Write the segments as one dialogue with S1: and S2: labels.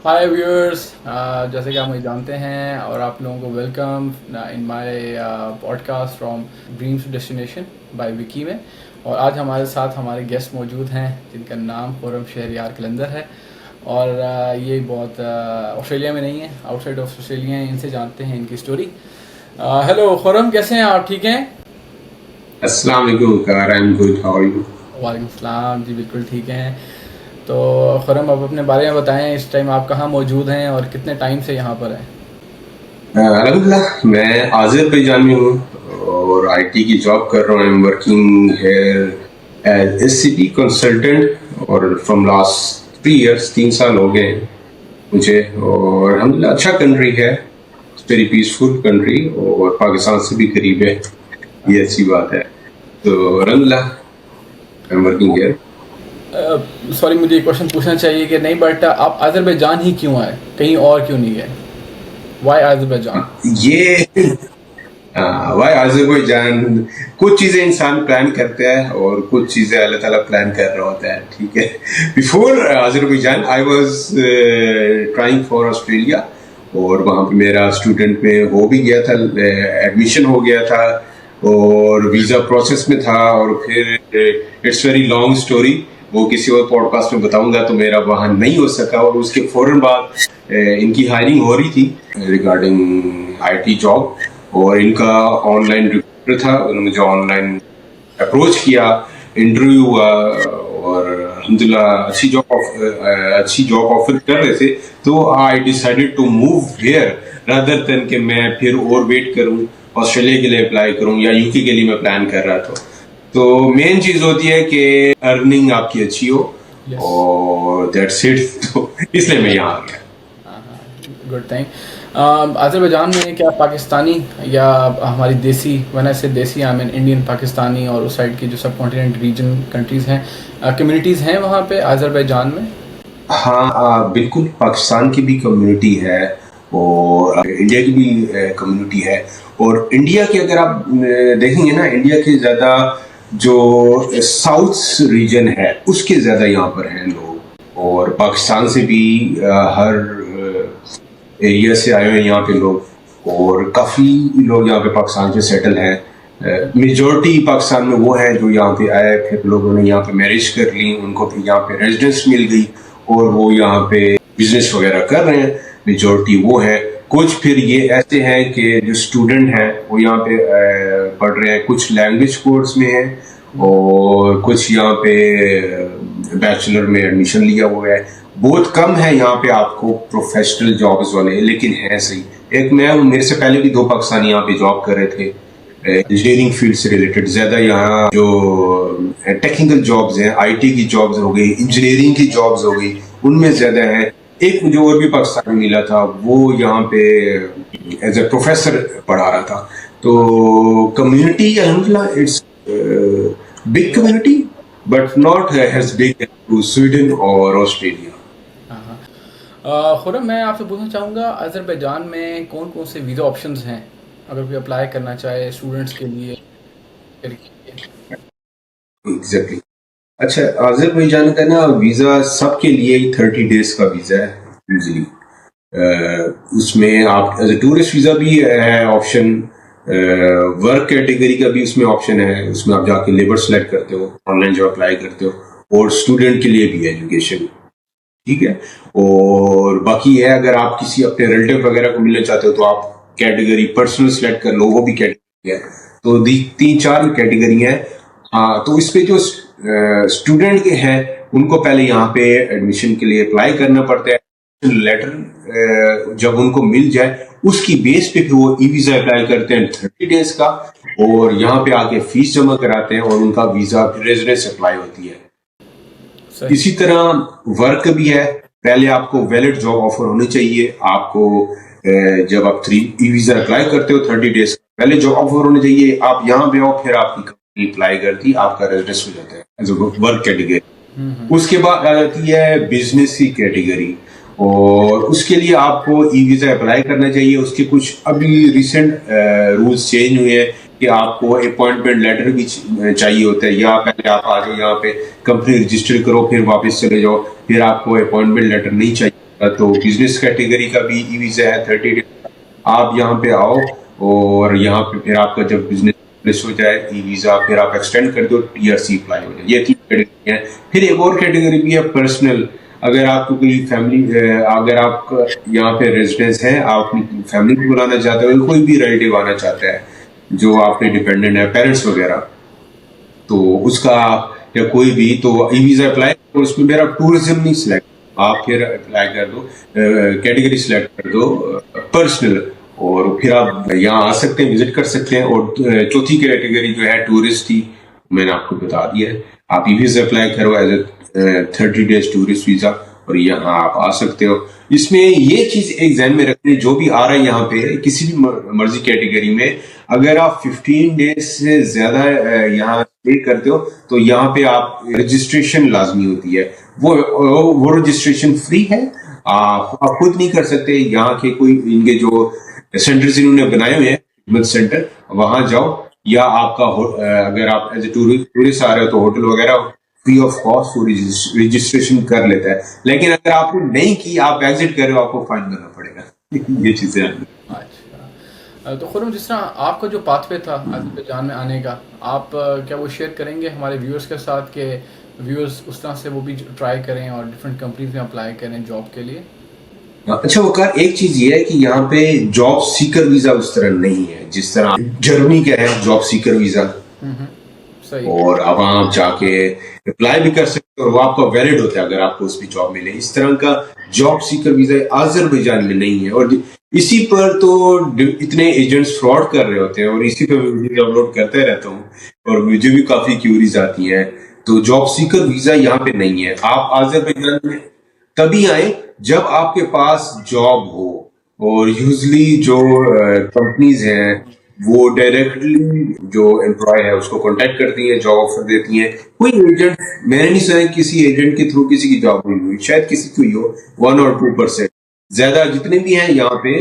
S1: हाय viewers, जैसे कि आप मुझे जानते हैं और आप लोगों को welcome in my podcast from dreams to destination by Vicky में। और आज हमारे साथ हमारे गेस्ट मौजूद हैं जिनका नाम खुर्रम शहरयार कलंदर है। और ये बहुत ऑस्ट्रेलिया में नहीं है, आउटसाइड ऑफ ऑस्ट्रेलिया हैं। इनसे जानते हैं इनकी स्टोरी। हेलो खुर्रम, कैसे हैं आप? ठीक हैं?
S2: Assalamu alaikum, Kar. I'm good. How are you?
S1: वालेकुम सलाम जी, बिल्कुल ठीक हैं। तो खुर्रम, आप अपने बारे में बताएं, इस टाइम आप कहाँ मौजूद हैं और कितने टाइम से यहाँ पर हैं?
S2: अल्हम्दुलिल्लाह मैं आज़रबैजान में हूँ और आईटी की जॉब कर रहा हूँ। I am working here as SCP consultant और फ्रॉम लास्ट 3 इयर्स 3 साल हो गए हैं मुझे। और अल्हम्दुलिल्लाह अच्छा कंट्री है, वेरी पीसफुल कंट्री और पाकिस्तान से भी करीब है, ये अच्छी बात है। तो अल्हम्दुलिल्लाह आई एम वर्किंग हियर।
S1: सॉरी, मुझे एक क्वेश्चन पूछना चाहिए कि नहीं, बट आप अजरबैजान ही क्यों आए, कहीं और क्यों नहीं गए? Why Azerbaijan?
S2: ये वाह अज़रबैजान, कुछ चीजें इंसान प्लान करता है और कुछ चीजें अल्लाह ताला प्लान कर रहा होता है, ठीक है। Before Azerbaijan I was trying for Australia और वहां पे मेरा स्टूडेंट में हो भी गया था, एडमिशन हो गया था और वीजा प्रोसेस में था। और फिर इट्स वेरी लॉन्ग स्टोरी, वो किसी और पॉडकास्ट में बताऊंगा। तो मेरा वहां नहीं हो सका और उसके फौरन बाद इनकी हायरिंग हो रही थी रिगार्डिंग आईटी जॉब और इनका ऑनलाइन रिक्रूटर था, उन्होंने मुझे ऑनलाइन अप्रोच किया, इंटरव्यू हुआ और अल्हम्दुलिल्लाह अच्छी जॉब ऑफर कर रहे थे। तो I decided to move here rather than कि मैं फिर और वेट करूं, ऑस्ट्रेलिया के लिए अप्लाई करूं या यूके के लिए मैं प्लान कर रहा था। तो मेन चीज होती है कि अर्निंग आपकी अच्छी हो
S1: यस।
S2: और दैट्स इट। तो इसलिए मैं यहाँ आ गया।
S1: Good thing. अजरबैजान में क्या पाकिस्तानी या हमारी देसी, वना से देसी, आई मीन इंडियन पाकिस्तानी और उस साइड की जो सब कॉन्टिनेंट रीजन कंट्रीज़ हैं, कम्युनिटीज़ हैं वहाँ पे अजरबैजान में?
S2: हाँ बिल्कुल, पाकिस्तान की भी कम्युनिटी है और इंडिया की भी कम्युनिटी है। और इंडिया के अगर आप देखेंगे ना, इंडिया के ज़्यादा जो साउथ रीजन है उसके ज़्यादा यहाँ पर हैं लोग। और पाकिस्तान से भी हर एरिया से आए हुए हैं यहाँ पे लोग और काफ़ी लोग यहाँ पे पाकिस्तान से सेटल हैं। मेजॉरिटी पाकिस्तान में वो हैं जो यहाँ पे आए, फिर लोगों ने यहाँ पे मैरिज कर ली, उनको फिर यहाँ पे रेजिडेंस मिल गई और वो यहाँ पे बिजनेस वगैरह कर रहे हैं। मेजॉरिटी वो है। कुछ फिर ये ऐसे हैं कि जो स्टूडेंट हैं वो यहाँ पे पढ़ रहे हैं, कुछ लैंग्वेज कोर्स में हैं और कुछ यहाँ पे बैचलर में एडमिशन लिया हुआ है। बहुत कम है यहाँ पे आपको प्रोफेशनल जॉब्स वाले, लेकिन है सही। एक मैं हूँ, मेरे से पहले भी 2 पाकिस्तानी यहाँ पे जॉब कर रहे थे इंजीनियरिंग फील्ड से रिलेटेड। ज्यादा यहाँ जो टेक्निकल जॉब्स हैं, आईटी की जॉब्स हो गई, इंजीनियरिंग की जॉब्स हो गई, उनमें ज्यादा है। एक मुझे और भी पाकिस्तान में मिला था, वो यहाँ पे एज ए प्रोफेसर पढ़ा रहा था। तो कम्युनिटी अल्हम्दुलिल्लाह it's big community but not has big to Sweden और ऑस्ट्रेलिया।
S1: हाँ हाँ। खुर्रम, मैं आपसे पूछना चाहूँगा, अजरबैजान में कौन कौन से वीज़ा ऑप्शंस हैं अगर कोई अप्लाई करना चाहे स्टूडेंट्स के लिए?
S2: एग्जैक्टली। अच्छा, अजरबैजान का ना वीजा सबके लिए ही 30 डेज का वीजा है यूजली। उसमें आप एज ए टूरिस्ट वीजा भी है ऑप्शन, वर्क कैटेगरी का भी उसमें ऑप्शन है। उसमें आप जाके लेबर सेलेक्ट करते हो, ऑनलाइन जो अप्लाई करते हो, और स्टूडेंट के लिए भी है एजुकेशन, ठीक है। और बाकी है, अगर आप किसी अपने रिलेटिव वगैरह को मिलना चाहते हो तो आप कैटेगरी पर्सनल सेलेक्ट कर लो, वो भी कैटेगरी है। तो 3-4 कैटेगरी है। हाँ, तो इस पे जो स्टूडेंट के हैं उनको पहले यहाँ पे एडमिशन के लिए अप्लाई करना पड़ता है। लेटर जब उनको मिल जाए उसकी बेस पे फिर वो ई वीजा अप्लाई करते हैं 30 डेज का, और यहाँ पे आके फीस जमा कराते हैं और उनका वीजा फिर रेजिडेंस अप्लाई होती है।
S1: सही।
S2: इसी तरह वर्क भी है। पहले आपको वैलिड जॉब ऑफर होनी चाहिए। आपको जब आप ई वीजा अप्लाई करते हो 30 डेज पहले जॉब ऑफर होनी चाहिए। आप यहाँ पे आओ, फिर आपकी कंपनी अप्लाई करती, आपका रेजिडेंस हो जाता है एज वर्क कैटेगरी। उसके बाद आ जाती है बिजनेस की कैटेगरी, और उसके लिए आपको ई वीजा अप्लाई करना चाहिए। उसके कुछ अभी रिसेंट रूल्स चेंज हुए हैं कि आपको अपॉइंटमेंट लेटर भी चाहिए होता है, या पहले आप आ जाओ यहाँ पे कंपनी रजिस्टर करो, फिर वापस चले जाओ, फिर आपको अपॉइंटमेंट लेटर नहीं चाहिए। तो बिजनेस कैटेगरी का भी ई वीज़ा है 30 डेज। आप यहाँ पे आओ और यहाँ पे फिर आपका जब बिजनेस हो जाए ई वीज़ा, फिर आप एक्सटेंड कर दो, टीआरसी अप्लाई हो जाए। ये 3 कैटेगरी है। फिर एक और कैटेगरी भी है पर्सनल। अगर आपको कोई फैमिली, अगर आप यहाँ पे रेजिडेंस है, आप अपनी फैमिली को बुलाना चाहते हो, कोई भी रिलेटिव आना चाहता है जो आपके डिपेंडेंट है, पेरेंट्स वगैरह, तो उसका या कोई भी, तो ई वीज़ा अप्लाई और उसमें मेरा टूरिज्म नहीं सिलेक्ट, आप फिर अप्लाई कर दो, कैटेगरी सिलेक्ट कर दो पर्सनल, और फिर आप यहाँ आ सकते हैं, विजिट कर सकते हैं। और चौथी कैटेगरी जो है टूरिस्ट की, मैंने आपको बता दिया है। आप ई वीज़ा अप्लाई करो as a 30 days tourist visa, और यहाँ आप आ सकते हो। इसमें ये चीज एक ध्यान में रखनी, जो भी आ रहा है यहाँ पे किसी भी मर्जी कैटेगरी में, अगर आप 15 डेज से ज्यादा यहाँ स्टे करते हो तो यहाँ पे आप रजिस्ट्रेशन लाजमी होती है। वो रजिस्ट्रेशन फ्री है, आप खुद नहीं कर सकते। यहाँ के कोई इनके जो सेंटर्स इन्होंने बनाए हुए हैं, खिदमत सेंटर, वहां जाओ, या आपका अगर आप एज ए टूरिस्ट आ रहे हो तो होटल वगैरह फ्री ऑफ कॉस्ट वो रजिस्ट्रेशन कर लेता है। लेकिन अगर आपने नहीं की, आप एग्जिट कर रहे हो, आपको फाइन करना पड़ेगा। ये चीजें हैं।
S1: अच्छा, तो खुरम, जिस तरह आपका जो पाथवे था अजरबैजान में आने का, आप क्या वो शेयर करेंगे हमारे व्यूअर्स के साथ कि व्यूअर्स उस तरह से वो भी ट्राई करें और डिफरेंट कंपनीज में अप्लाई करें जॉब के लिए?
S2: अच्छा वकार, एक चीज ये है कि यहाँ पे जॉब सीकर वीजा उस तरह नहीं है जिस तरह जर्मनी का है जॉब सीकर वीजा।
S1: सही।
S2: और अब आप जाके अप्लाई भी कर सकते हो और वो आपका वैलिड होता है अगर आपको उसमें जॉब मिले। इस तरह का जॉब सीकर वीजा अजरबैजान में नहीं है। और इसी पर तो इतने एजेंट्स फ्रॉड कर रहे होते हैं, और इसी पर वीडियो अपलोड करते रहता हूँ और मुझे भी काफी क्यूरीज आती हैं। तो जॉब सीकर वीजा यहाँ पे नहीं है। आप अजरबैजान में तभी आए जब आपके पास जॉब हो, और यूजली जो कंपनीज हैं वो डायरेक्टली जो एम्प्लॉय है उसको कांटेक्ट करती हैं, जॉब ऑफर देती हैं। कोई एजेंट, मैंने नहीं सुना किसी एजेंट के थ्रू किसी की जॉब हुई, शायद किसी की हुई हो 1 और 2%। ज्यादा जितने भी हैं यहाँ पे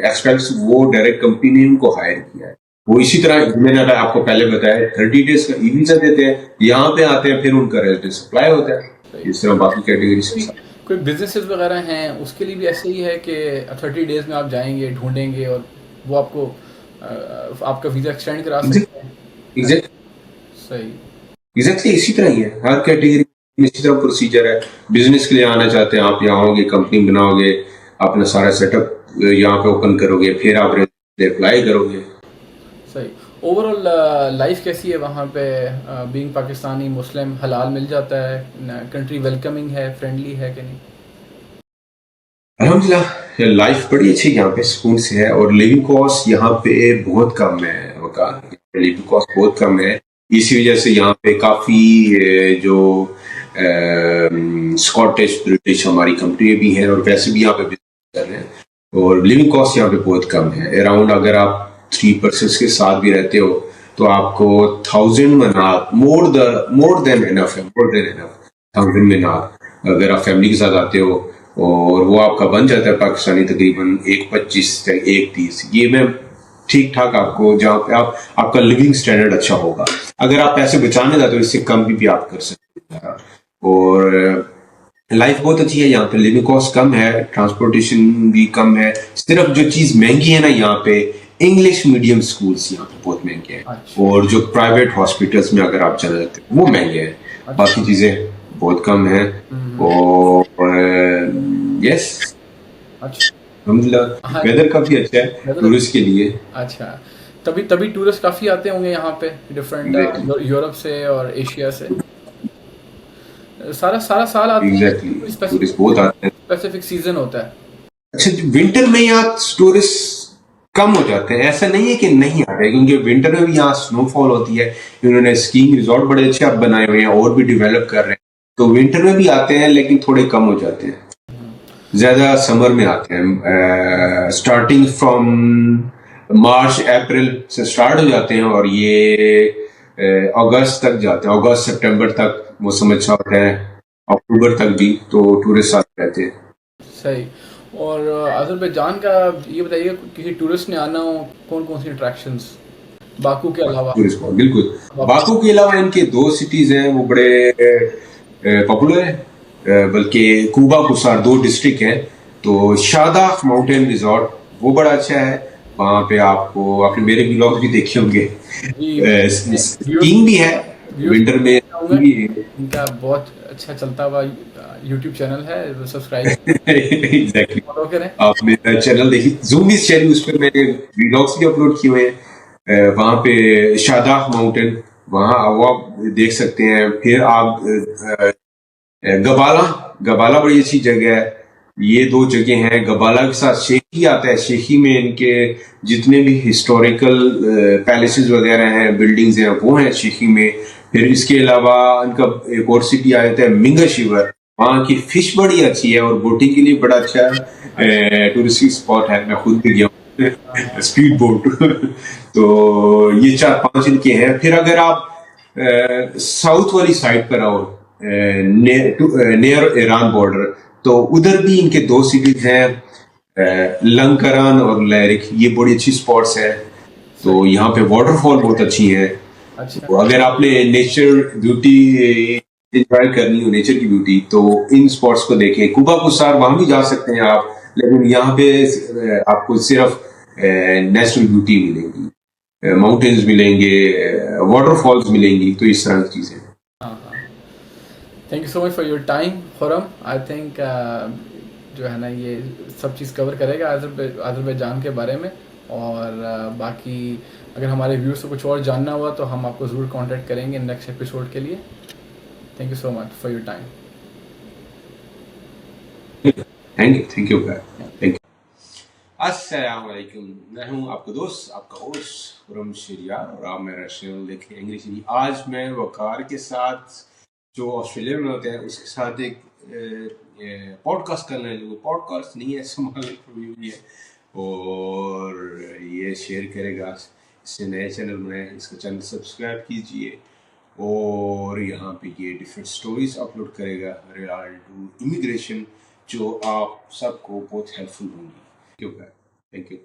S2: एक्सपर्ट्स, वो डायरेक्ट कंपनी ने उनको हायर किया है। वो इसी तरह मैंने आपको पहले बताया 30 डेज का ई वीजा देते हैं, यहाँ पे आते हैं, फिर उनका रेजिडेंस अप्लाई होता है। इस तरह बाकी कैटेगरी से
S1: कोई बिजनेसेस वगैरह हैं उसके लिए भी ऐसे ही है कि 30 डेज में आप जाएंगे, ढूंढेंगे और वो आपको आपका वीजा एक्सटेंड करा सकते हैं। सही,
S2: एग्जैक्टली इसी तरह ही है। हर कैटेगरी में इसी तरह प्रोसीजर है। बिजनेस के लिए आना चाहते हैं, आप यहाँ आओगे, कंपनी बनाओगे, अपना सारा सेटअप यहाँ पे ओपन करोगे, फिर आप अप्लाई करोगे।
S1: सही। ओवरऑल लाइफ कैसी है वहाँ पे? बीइंग पाकिस्तानी मुस्लिम हलाल मिल जाता है? कंट्री वेलकमिंग है, फ्रेंडली है कि नहीं?
S2: अल्हम्दुलिल्लाह लाइफ बड़ी अच्छी यहाँ पे, सुकून से है। और लिविंग कॉस्ट यहाँ पे बहुत कम है वकार, लिविंग कॉस्ट बहुत कम है। इसी वजह से यहाँ पे काफी जो स्कॉटिश ब्रिटिश हमारी कंपनी भी हैं और वैसे भी यहाँ पे बिजनेस कर रहे हैं, और लिविंग कॉस्ट यहाँ पे बहुत कम है। अराउंड अगर आप 3% के साथ भी रहते हो तो आपको 1000 मनात मोर देन इनफ है, मोर देन इनफ 1000 मनात अगर आप फैमिली के साथ आते हो, और वो आपका बन जाता है पाकिस्तानी तकरीबन 1.25 से 1.30। ये मैं ठीक ठाक आपको, जहाँ पे आपका लिविंग स्टैंडर्ड अच्छा होगा। अगर आप पैसे बचाने जाते हो इससे कम भी आप कर सकते हैं। और लाइफ बहुत अच्छी है यहाँ पे, लिविंग कॉस्ट कम है, ट्रांसपोर्टेशन भी कम है। सिर्फ जो चीज महंगी है ना यहाँ पे, इंग्लिश मीडियम स्कूल्स यहाँ पे बहुत महंगे हैं।
S1: अच्छा।
S2: और जो प्राइवेट हॉस्पिटल्स में अगर आप चले जाते हो वो महंगे हैं।
S1: अच्छा।
S2: बाकी चीजें बहुत कम है। और यस,
S1: अच्छा,
S2: अल्हम्दुलिल्लाह वेदर काफी अच्छा है टूरिस्ट के लिए।
S1: अच्छा, तभी टूरिस्ट काफी आते होंगे यहाँ पे डिफरेंट यूरोप से और एशिया से। सारा सारा साल आते हैं?
S2: एग्जैक्टली, टूरिस्ट बहुत आते हैं।
S1: स्पेसिफिक सीजन होता है?
S2: अच्छा, विंटर में यहाँ टूरिस्ट कम हो जाते हैं। ऐसा नहीं है कि नहीं आ रहे, क्योंकि विंटर में भी यहाँ स्नोफॉल होती है। इन्होंने स्कीइंग रिजॉर्ट बड़े अच्छे अब बनाए हुए हैं और भी डेवलप कर रहे हैं, तो विंटर में भी आते हैं लेकिन थोड़े कम हो जाते हैं। ज्यादा समर में आते हैं। स्टार्टिंग फ्रॉम मार्च अप्रैल से स्टार्ट हो जाते हैं और ये अगस्त तक जाते हैं। अगस्त सितंबर तक मौसम अच्छा होता है, अक्टूबर तक भी, तो टूरिस्ट आते रहते हैं।
S1: सही। और अजरबैजान का ये बताइए, किसी टूरिस्ट ने आना हो, कौन कौन सी अट्रैक्शंस बाकू के अलावा?
S2: टूरिस्ट को बिल्कुल, बाकू के अलावा इनके 2 सिटीज हैं वो बड़े पॉपुलर है। बल्कि कूबा कुसार 2 डिस्ट्रिक्ट हैं। तो शादाब माउंटेन रिजॉर्ट वो बड़ा अच्छा है। वहाँ पे आपको आपने मेरे ब्लॉग भी देखे होंगे।
S1: जी, मैं व्यूअर्स
S2: स्कीइंग भी है
S1: व्यूअर्स
S2: विंटर में।
S1: चाहूँगा कि इनका बहुत अच्छा चलता हुआ यूट्यूब चैनल है, सब्सक्राइब
S2: एग्जैक्टली।
S1: फॉलो करें।
S2: आप मेरा चैनल देखिए, जूम इस चैनल, उस पर मैंने व्लॉग्स भी अपलोड किए हुए हैं। वहाँ पे शादाब माउंटेन, वहाँ वो आप देख सकते हैं। फिर आप गबाला, गबाला बड़ी अच्छी जगह है। ये 2 जगह हैं। गबाला के साथ शेखी आता है। शेखी में इनके जितने भी हिस्टोरिकल पैलेसेस वगैरह हैं, बिल्डिंग्स हैं, वो हैं शेखी में। फिर इसके अलावा इनका एक और सिटी आ जाता है मिंगा शिवर। वहाँ की फिश बड़ी अच्छी है और बोटिंग के लिए बड़ा अच्छा टूरिस्टिक स्पॉट है। मैं खुद भी गया हूँ स्पीड बोट। तो ये 4-5 इनके हैं। फिर अगर आप साउथ वाली साइड पर आओ, नियर ईरान बॉर्डर, तो उधर भी इनके 2 सिटीज हैं, लंकरन और लैरिक। ये बड़ी अच्छी स्पॉट्स है। तो
S1: सही।
S2: यहाँ पे वाटरफॉल बहुत अच्छी है।
S1: अच्छा।
S2: तो अगर आपने नेचर ब्यूटी एंजॉय करनी हो, नेचर की ब्यूटी, तो इन स्पॉट्स को देखें। कुबा कुसार वहां भी जा सकते हैं आप, लेकिन यहाँ पे आपको सिर्फ नेचुरल ब्यूटी मिलेगी, माउंटेन्स मिलेंगे, वाटरफॉल्स मिलेंगी। तो इस तरह की चीजें।
S1: हाँ हाँ, thank you so much for your time Khurram. I think जो है ना ये सब चीज़ कवर करेगा अज़रबैजान के बारे में। और बाकी अगर हमारे व्यूअर्स को कुछ और जानना हुआ तो हम आपको ज़रूर कांटेक्ट करेंगे नेक्स्ट एपिसोड के लिए। Thank you so much for your time.
S2: Thank you thank you. अस्सलाम वालेकुम। मैं हूं आपका दोस्त, आपका होस्ट खुरम शेरियार, और आप मेरा चैनल देखें इंग्लिश हिंदी। आज मैं वकार के साथ, जो ऑस्ट्रेलिया में होते हैं, उसके साथ एक पॉडकास्ट करना है। जो पॉडकास्ट नहीं है, स्मॉल रिव्यू ही है, और ये शेयर करेगा। इससे नए चैनल बनाए, इसका चैनल सब्सक्राइब कीजिए। और यहाँ पे ये डिफरेंट स्टोरीज अपलोड करेगा रिगार्डिंग टू इमिग्रेशन, जो आप सबको बहुत हेल्पफुल होंगी। क्यों? Thank you.